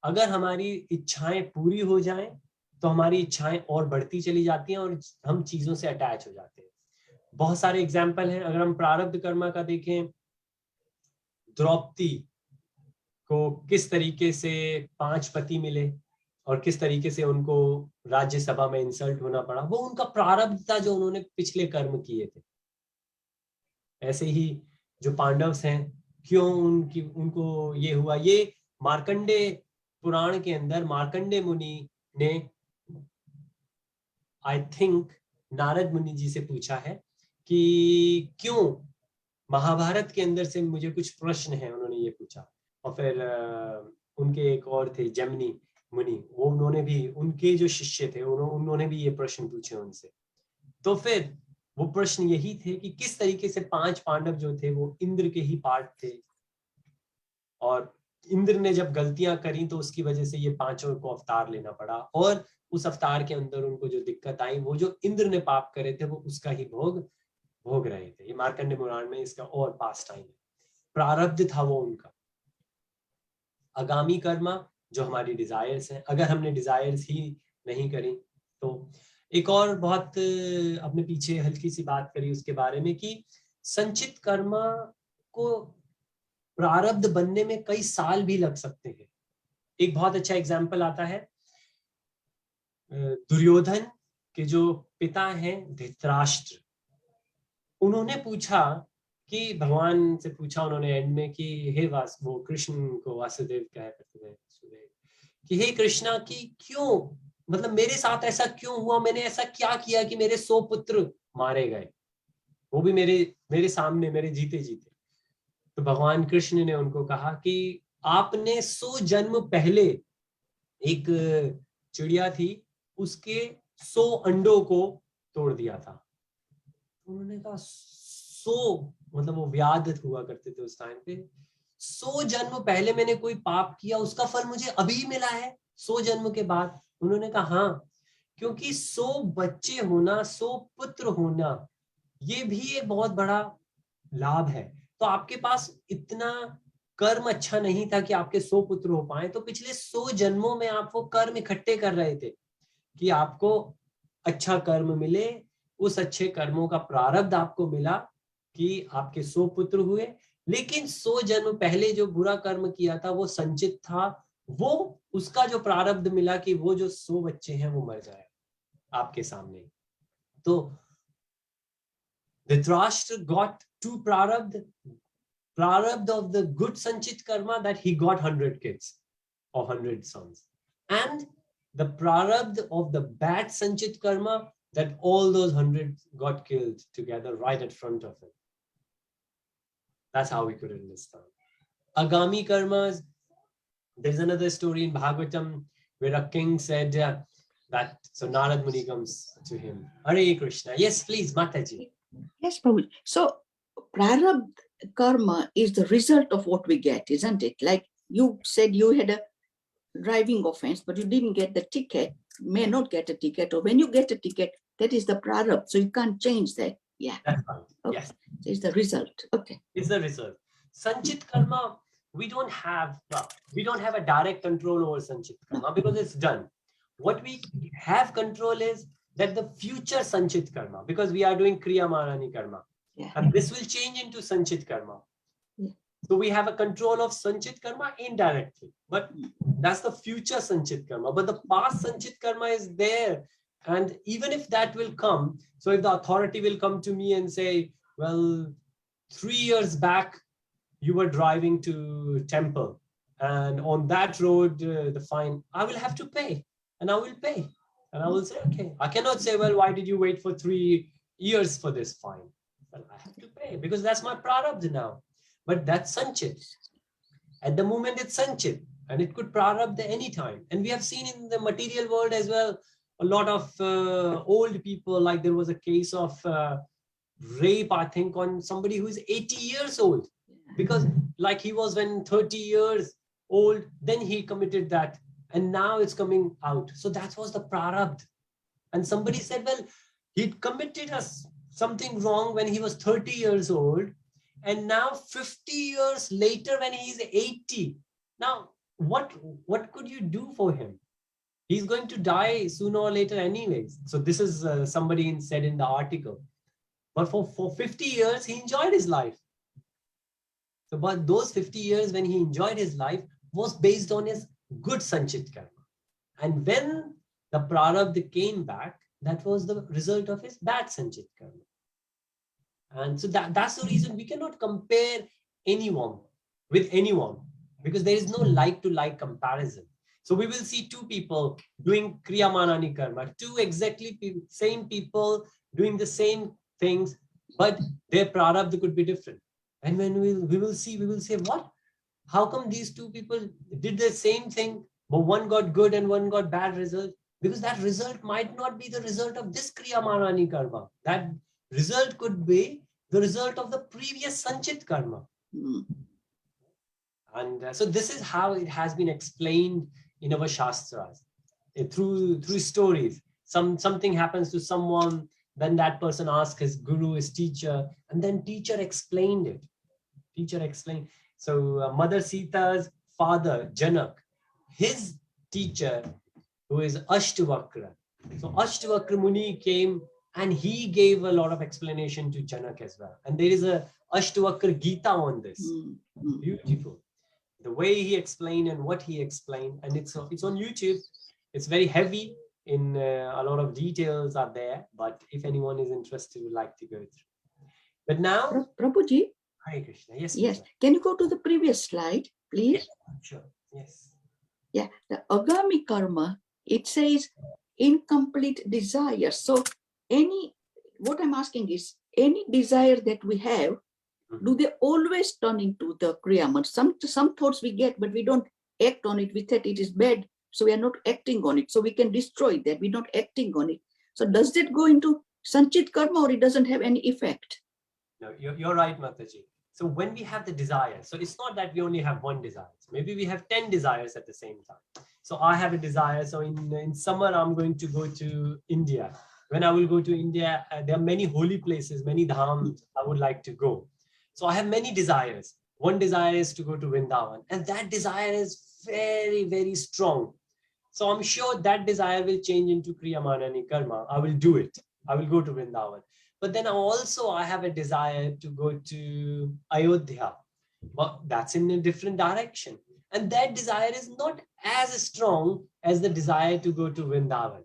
अगर हमारी इच्छाएं पूरी हो जाएं, तो हमारी इच्छाएं और बढ़ती चली जाती हैं और हम चीजों से अटैच हो जाते हैं. बहुत सारे एग्जाम्पल हैं. अगर हम प्रारब्ध कर्मा का देखें, द्रौपदी को किस तरीके से 5 पति मिले और किस तरीके से उनको राज्यसभा में इंसल्ट होना पड़ा, वो उनका प्रारब्ध था जो उन्होंने पिछले कर्म किए थे. ऐसे ही जो पांडव्स हैं, क्यों उनको ये हुआ, ये मार्कंडे पुराण के अंदर मार्कंडे मुनि ने आई थिंक नारद मुनि जी से पूछा है कि क्यों महाभारत के अंदर से मुझे कुछ प्रश्न है, उन्होंने ये पूछा. और फिर उनके एक और थे जमनी मुनि, वो उन्होंने भी, उनके जो शिष्य थे उन्होंने भी ये प्रश्न पूछे उनसे. तो फिर वो प्रश्न यही थे कि किस तरीके से 5 पांडव जो थे वो इंद्र के ही पार्ट थे, और इंद्र ने जब गलतियां करी तो उसकी वजह से ये 5 को अवतार लेना पड़ा, और उस अवतार के अंदर उनको जो दिक्कत आई, वो जो इंद्र ने पाप करे थे वो उसका ही भोग रहे थे. ये मार्कंडे पुराण में इसका और पास्ट टाइम है. प्रारब्ध था वो उनका. आगामी कर्मा जो हमारी डिजायर्स हैं, अगर हमने डिजायर्स ही नहीं करी, तो एक और बहुत अपने पीछे हल्की सी बात करी उसके बारे में कि संचित कर्म को प्रारब्ध बनने में कई साल भी लग सकते हैं। एक बहुत अच्छा एग्जाम्पल आता है दुर्योधन के जो पिता हैं धृतराष्ट्र, उन्होंने पूछा कि भगवान से पूछा उन्होंने एंड में कि हे वो कृष्ण को वासुदेव कहा करते थे कि हे कृष्णा की क्यों, मतलब मेरे साथ ऐसा क्यों हुआ, मैंने ऐसा क्या किया कि मेरे 100 पुत्र मारे गए, वो भी मेरे सामने, मेरे जीते जीते। तो भगवान कृष्ण ने उनको कहा कि आपने 100 जन्म पहले एक चिड़िया थी उसके 100 अंडों को तोड़ दिया था। उन्होंने कहा 100, मतलब वो व्याध हुआ करते थे उस टाइम पे, 100 जन्म पहले मैंने कोई पाप किया उसका फल मुझे अभी मिला है 100 जन्म के बाद? उन्होंने कहा हाँ, क्योंकि 100 बच्चे होना, 100 पुत्र होना, ये भी एक बहुत बड़ा लाभ है। तो आपके पास इतना कर्म अच्छा नहीं था कि आपके 100 पुत्र हो पाए, तो पिछले 100 जन्मों में आप वो कर्म इकट्ठे कर रहे थे कि आपको अच्छा कर्म मिले, उस अच्छे कर्मों का प्रारब्ध आपको मिला कि आपके 100 पुत्र हुए। लेकिन 100 जन्म पहले जो बुरा कर्म किया था वो संचित था, वो उसका जो प्रारब्ध मिला कि वो जो 100 बच्चे हैं वो मर जाए आपके सामने। तो Dhritarashtra got 2 prarabdha of the good sanchit karma, that he got 100 kids or 100 sons, and the prarabdha of the bad sanchit karma, that all those 100 got killed together right in front of him. That's how we could understand. Agami karmas, there's another story in Bhagavatam where a king said that, so Narad Muni comes to him. Hare Krishna. Yes, please, Mataji. Yes, Prabhuji. So, Prarabdha karma is the result of what we get, isn't it? Like you said, you had a driving offense, but you didn't get the ticket, may not get a ticket, or when you get a ticket, that is the Prarabdha. So, you can't change that. Yeah. That's right. Okay. Yes. So it's the result. Okay. It's the result. Sanchit karma, we don't have a direct control over Sanchit karma because it's done. What we have control is that the future Sanchit karma, because we are doing Kriyamana karma, Yeah. and this will change into Sanchit karma. Yeah. So we have a control of Sanchit karma indirectly, but that's the future Sanchit karma. But the past Sanchit karma is there. And even if that will come, so if the authority will come to me and say, well, 3 years back, you were driving to temple, and on that road, the fine, I will have to pay, and I will pay. And I will say, okay, I cannot say, well, why did you wait for 3 years for this fine? Well, I have to pay because that's my prarabdha now. But that's sanchit. At the moment, it's sanchit, and it could prarabdha anytime. And we have seen in the material world as well, a lot of old people, like there was a case of rape, I think, on somebody who is 80 years old, because like he was when 30 years old, then he committed that, and now it's coming out. So that was the prarabdha. And somebody said, well, he committed something wrong when he was 30 years old, and now 50 years later when he's 80, now what could you do for him? He's going to die sooner or later anyways. So this is somebody said in the article. But for 50 years, he enjoyed his life. So, but those 50 years when he enjoyed his life was based on his good sanchit karma. And when the prarabdha came back, that was the result of his bad sanchit karma. And so that's the reason we cannot compare anyone with anyone, because there is no like-to-like comparison. So we will see 2 people doing Kriyamana karma, 2 exactly same people doing the same things, but their prarabdha could be different. And when we will say, what? How come these 2 people did the same thing, but one got good and one got bad result? Because that result might not be the result of this Kriyamana karma. That result could be the result of the previous Sanchit karma. And so this is how it has been explained in our Shastras, through stories. Something happens to someone, then that person asks his guru, his teacher, and then teacher explained it. So Mother Sita's father, Janak, his teacher, who is Ashtavakra, So Ashtavakra Muni came and he gave a lot of explanation to Janak as well. And there is a Ashtavakra Gita on this. Beautiful. The way he explained and what he explained, and it's on YouTube. It's very heavy in a lot of details are there, but if anyone is interested, would like to go through. But now, Prabhuji, Hare Krishna. Yes, yes. please. Can you go to the previous slide, please? Yeah, sure. Yes. Yeah, the Agami karma, it says incomplete desire. So what I'm asking is, any desire that we have, do they always turn into the Kriyamana? Some thoughts we get, but we don't act on it. We said it is bad, so we are not acting on it. So we can destroy that. We're not acting on it. So does that go into Sanchit karma, or it doesn't have any effect? No, you're right, Mataji. So when we have the desire, so it's not that we only have one desire. Maybe we have 10 desires at the same time. So I have a desire. So in summer, I'm going to go to India. When I will go to India, there are many holy places, many dhams I would like to go. So I have many desires. One desire is to go to Vrindavan, and that desire is very, very strong. So I'm sure that desire will change into Kriyamana and Karma. I will do it. I will go to Vrindavan. But then also I have a desire to go to Ayodhya. But that's in a different direction. And that desire is not as strong as the desire to go to Vrindavan.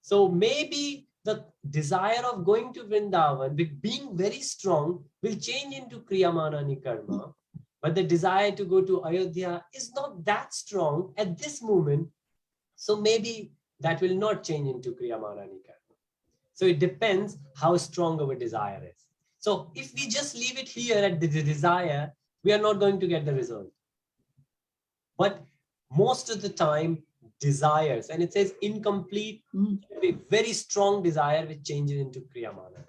So maybe the desire of going to Vrindavan, being very strong, will change into Kriyamana and Karma. But the desire to go to Ayodhya is not that strong at this moment. So maybe that will not change into Kriyamana and Karma. So it depends how strong our desire is. So if we just leave it here at the desire, we are not going to get the result. But most of the time, desires, and it says incomplete, very strong desire which changes into Kriyamana.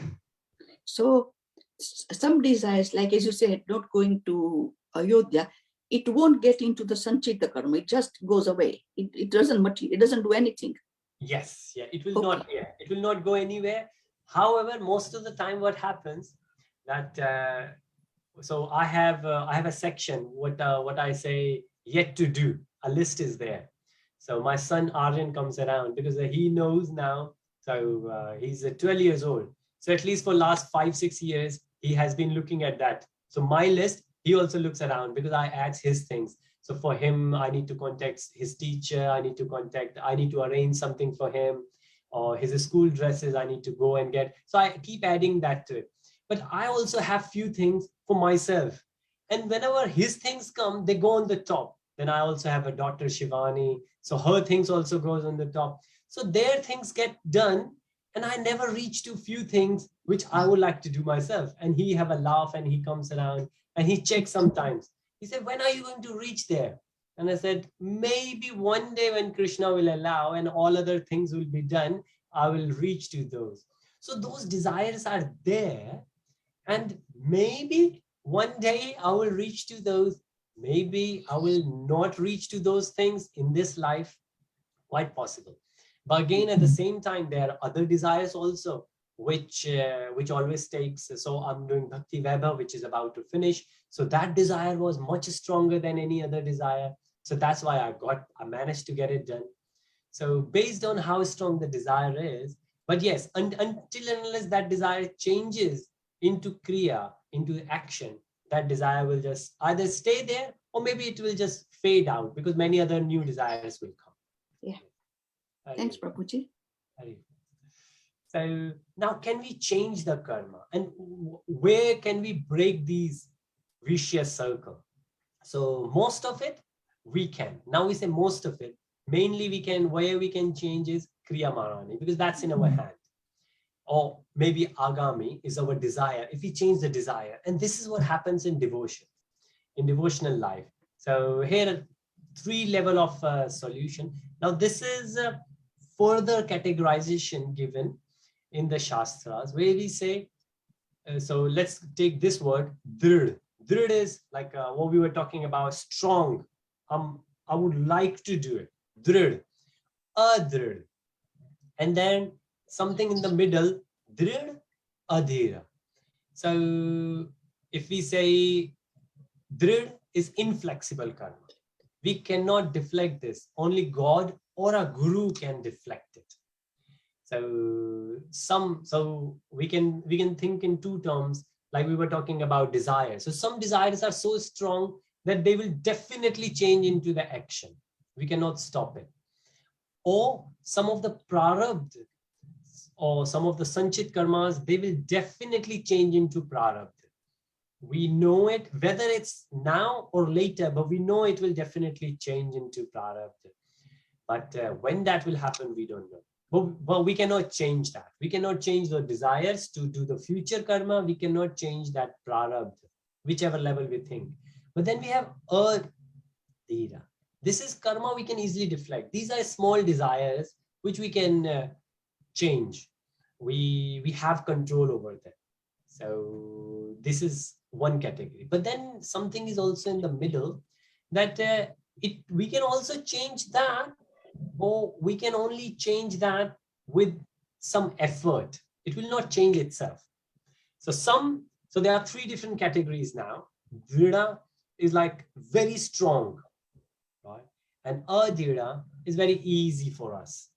So some desires, like as you said, not going to Ayodhya, it won't get into the Sanchita karma. It just goes away. It doesn't do anything. Yes, yeah, it will not. Yeah, it will not go anywhere. However, most of the time, what happens that so I have a section what I say yet to do. A list is there. So my son Aryan comes around because he knows now. So he's 12 years old. So at least for last 5-6 years, he has been looking at that. So my list, he also looks around because I add his things. So for him, I need to contact his teacher. I need to arrange something for him, or his school dresses I need to go and get. So I keep adding that to it. But I also have few things for myself. And whenever his things come, they go on the top. Then I also have a daughter, Shivani. So her things also goes on the top. So their things get done. And I never reach to few things which I would like to do myself. And he have a laugh and he comes around and he checks sometimes. He said, when are you going to reach there? And I said, maybe one day when Krishna will allow and all other things will be done, I will reach to those. So those desires are there. And maybe one day I will reach to those. Maybe I will not reach to those things in this life. Quite possible. But again, at the same time, there are other desires also, which always takes. So I'm doing Bhakti Vaibhav, which is about to finish. So that desire was much stronger than any other desire. So that's why I managed to get it done. So based on how strong the desire is, but yes, until and unless that desire changes into Kriya, into action, that desire will just either stay there or maybe it will just fade out because many other new desires will come. Yeah. Thanks, Prabhuji. So now can we change the karma and where can we break these vicious circle? So most of it we can. Now we say most of it. Mainly where we can change is Kriyamana because that's in our hand. Or maybe Agami is our desire. If we change the desire, and this is what happens in devotion, in devotional life. So here are 3 levels of solution. Now this is further categorization given in the Shastras where we say, so let's take this word, drid. Drid is like what we were talking about, strong. I would like to do it. Drid, adrid. And then something in the middle, drid, adhira. So if we say drid is inflexible karma, we cannot deflect this. Only God or a guru can deflect it. So we can think in two terms, like we were talking about desire. So some desires are so strong that they will definitely change into the action. We cannot stop it. Or some of the prarabdha or some of the sanchit karmas, they will definitely change into prarabdha. We know it, whether it's now or later, but we know it will definitely change into prarabdha. But when that will happen, we don't know. But we cannot change that. We cannot change the desires to do the future karma. We cannot change that prarabdha, whichever level we think. But then we have adhira. This is karma we can easily deflect. These are small desires which we can change. We have control over them. So this is one category. But then something is also in the middle that we can also change that, or we can only change that with some effort. It will not change itself. So there are three different categories now. Dhrida is like very strong, right? And adhira is very easy for us.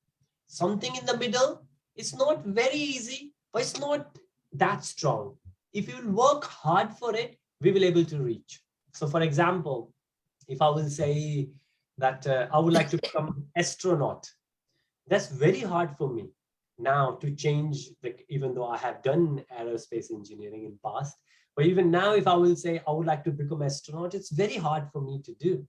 Something in the middle, it's not very easy, but it's not that strong. If you work hard for it, we will be able to reach. So for example, if I will say that I would like to become astronaut, that's very hard for me now to change, even though I have done aerospace engineering in past. But even now, if I will say I would like to become astronaut, it's very hard for me to do.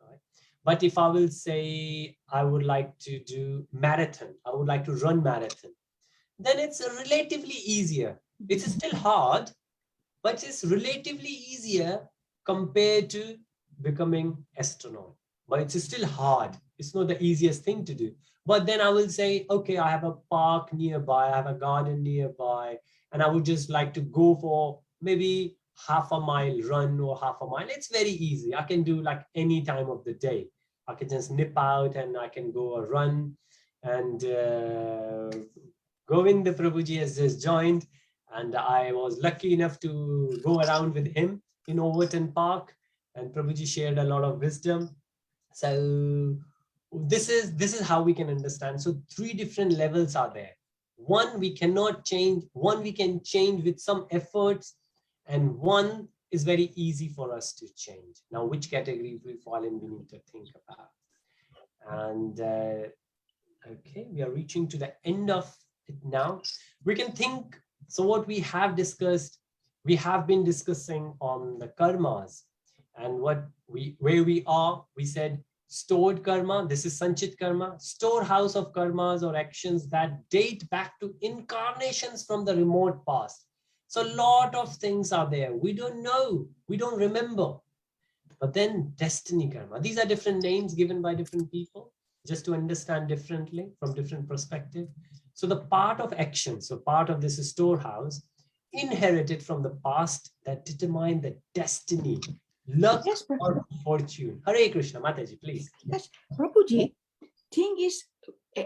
Right? But if I will say I would like to do marathon, I would like to run marathon, then it's relatively easier. It's still hard, but it's relatively easier compared to becoming astronaut. But it's still hard. It's not the easiest thing to do. But then I will say, okay, I have a park nearby, I have a garden nearby, and I would just like to go for maybe half a mile run or half a mile. It's very easy. I can do like any time of the day. I can just nip out and I can go a run. And Govind Prabhuji has just joined, and I was lucky enough to go around with him in Overton Park, and Prabhuji shared a lot of wisdom. So this is how we can understand. So three different levels are there. One we cannot change, one we can change with some efforts, and one is very easy for us to change. Now, which category we fall in, we need to think about. And okay, we are reaching to the end of it now. We can think, so what we have discussed, we have been discussing on the karmas, and where we are, we said stored karma, this is sanchit karma, storehouse of karmas or actions that date back to incarnations from the remote past. So a lot of things are there. We don't know, we don't remember. But then destiny karma, these are different names given by different people, just to understand differently from different perspective. So the part of action, so part of this storehouse, inherited from the past that determine the destiny, luck, Yes, or fortune. Hare Krishna, Mataji, please. Yes, Prabhuji, thing is,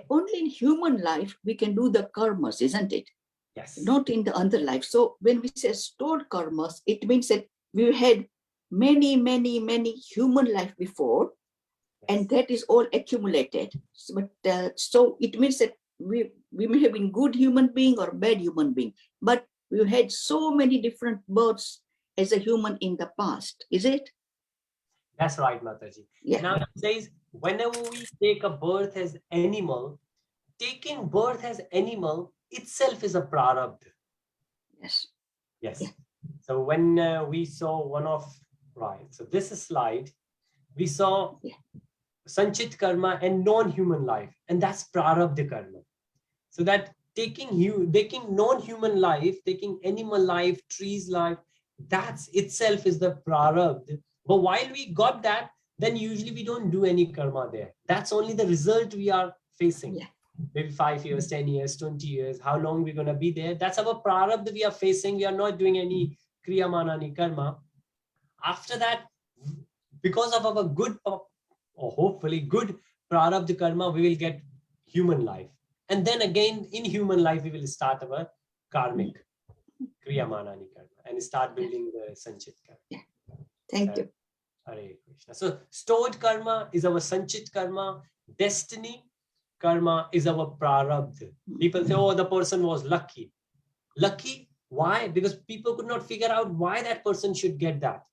only in human life we can do the karmas, isn't it? Yes. Not in the other life. So when we say stored karmas, it means that we had many human life before, and that is all accumulated. So it means that we may have been good human being or bad human being, but we had so many different births as a human in the past, is it? That's right, Mataji. Yeah. Now it says, whenever we take a birth as animal, taking birth as animal itself is a prarabdha. Yes. Yes. Yeah. So when we saw one of, right, so this slide, we saw sanchit karma and non-human life, and that's prarabdha karma. So that taking non-human life, taking animal life, trees life, that's itself is the prarabdha. But while we got that, then usually we don't do any karma there. That's only the result we are facing. Yeah. Maybe 5 years, 10 years, 20 years, how long we're going to be there. That's our prarabdha we are facing. We are not doing any Kriyamana ni karma. After that, because of our good, or hopefully good prarabdha karma, we will get human life. And then again, in human life, we will start our karmic Kriyamana ni karma and start building the sanchit karma. Yeah. Thank you. Hare Krishna. So stored karma is our sanchit karma, destiny. karma is our prarabdha. People say, oh, the person was lucky. Lucky? Why? Because people could not figure out why that person should get that.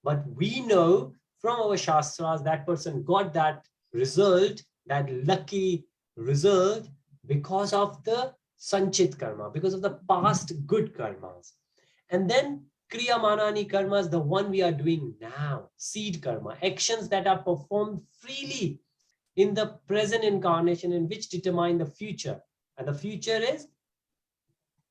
But we know from our shastras that person got that result, that lucky result, because of the sanchit karma, because of the past good karmas. And then Kriyamana karma is the one we are doing now, seed karma, actions that are performed freely in the present incarnation and which determine the future. And the future is,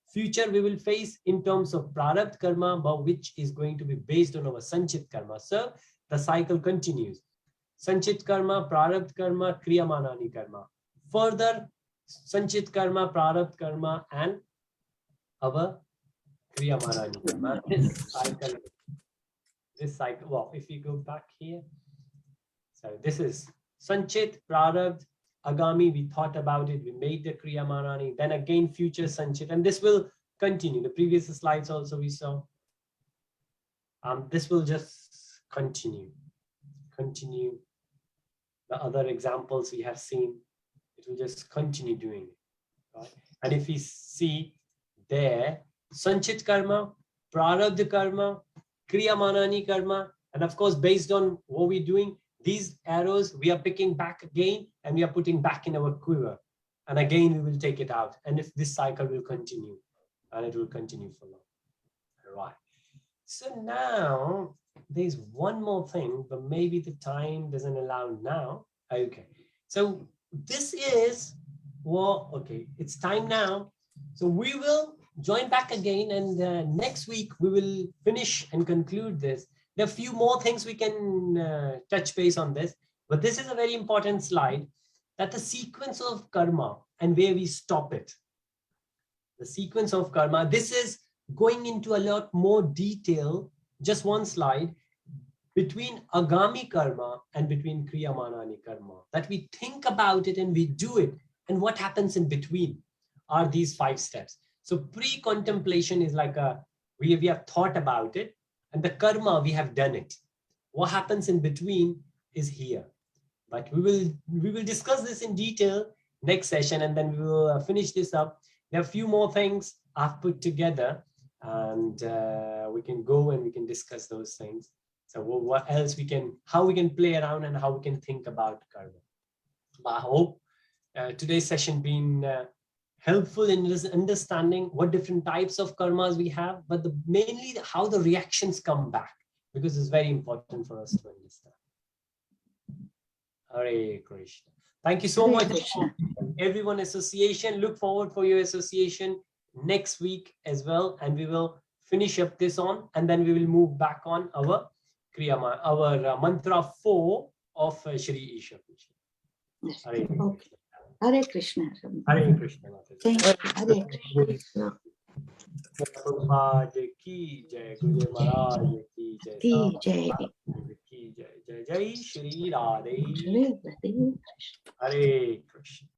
future we will face in terms of prarabdha karma, but which is going to be based on our sanchit karma. So the cycle continues. Sanchit karma, prarabdha karma, Kriyamana karma. Further, sanchit karma, prarabdha karma, and our Kriyamana karma. This cycle, well, if you go back here, so this is sanchit, prarabdha, agami, we thought about it, we made the Kriyamana, then again future sanchit, and this will continue. The previous slides also we saw. This will just continue. The other examples we have seen, it will just continue doing it. Right? And if we see there, sanchit karma, prarabdha karma, Kriyamana karma, and of course, based on what we're doing, these arrows we are picking back again and we are putting back in our quiver. And again, we will take it out. And if this cycle will continue, and it will continue for long. All right. So now there's one more thing, but maybe the time doesn't allow now. Okay. So this is, well, okay, it's time now. So we will join back again, and next week we will finish and conclude this. There are a few more things we can touch base on this, but this is a very important slide, that the sequence of karma and where we stop it. The sequence of karma, this is going into a lot more detail, just one slide, between Agami karma and between Kriyamana karma, that we think about it and we do it, and what happens in between are these 5 steps. So pre-contemplation is like we have thought about it, and the karma, we have done it. What happens in between is here. But we will discuss this in detail next session, and then we will finish this up. There are a few more things I've put together, and we can go and we can discuss those things. So what else how we can play around and how we can think about karma. But I hope today's session been helpful in understanding what different types of karmas we have, but mainly how the reactions come back, because it's very important for us to understand. Hare Krishna. Thank you so Hare much, Krishna. everyone. Association, look forward for your association next week as well, and we will finish up this on, and then we will move back on our Kriyama, our mantra 4 of Shri Isha. Yes. Hare Krishna. Okay. Hare Krishna. Hare Krishna. Thank you. Hare Krishna. Prabhupada ki jai, Guru Maharaj ki jai, Ki jai. ki jai, jai jai Shri Radhe. Hare Krishna. Hare Krishna.